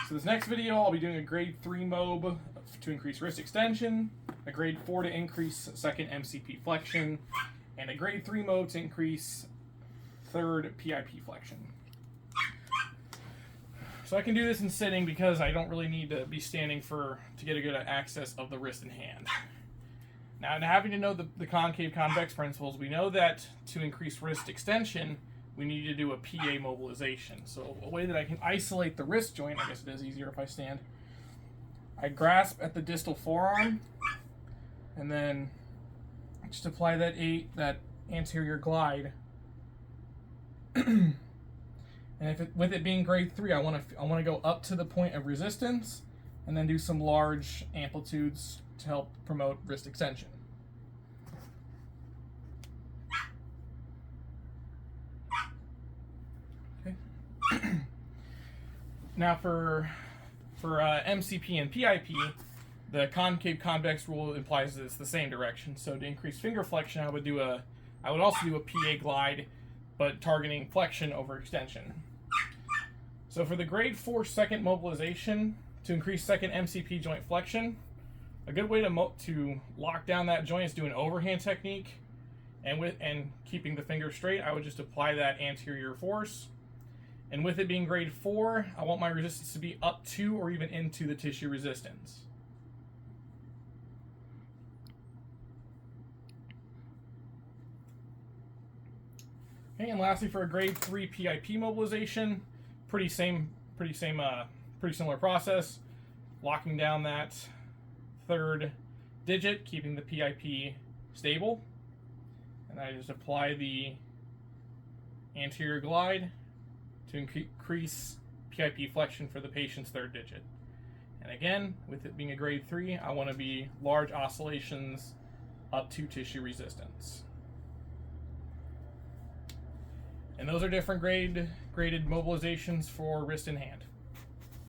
So this next video, I'll be doing a grade 3 mob to increase wrist extension, a grade 4 to increase second MCP flexion, and a grade 3 mob to increase third PIP flexion. So I can do this in sitting because I don't really need to be standing to get a good access of the wrist and hand. Now, having to know the concave convex principles, we know that to increase wrist extension, we need to do a PA mobilization. So a way that I can isolate the wrist joint, I guess it is easier if I stand, I grasp at the distal forearm and then just apply that anterior glide. And with it being grade 3, I want to go up to the point of resistance and then do some large amplitudes to help promote wrist extension. Okay. Now for MCP and PIP, the concave convex rule implies that it's the same direction. So to increase finger flexion, I would also do a PA glide, but targeting flexion over extension. So for the grade 4 second mobilization to increase second MCP joint flexion, a good way to lock down that joint is do an overhand technique, and keeping the finger straight, I would just apply that anterior force. And with it being grade 4, I want my resistance to be up to or even into the tissue resistance. Okay, and lastly, for a grade 3 PIP mobilization, pretty similar process. Locking down that third digit, keeping the PIP stable, and I just apply the anterior glide to increase PIP flexion for the patient's third digit. And again, with it being a grade 3, I want to be large oscillations up to tissue resistance. And those are different graded mobilizations for wrist and hand.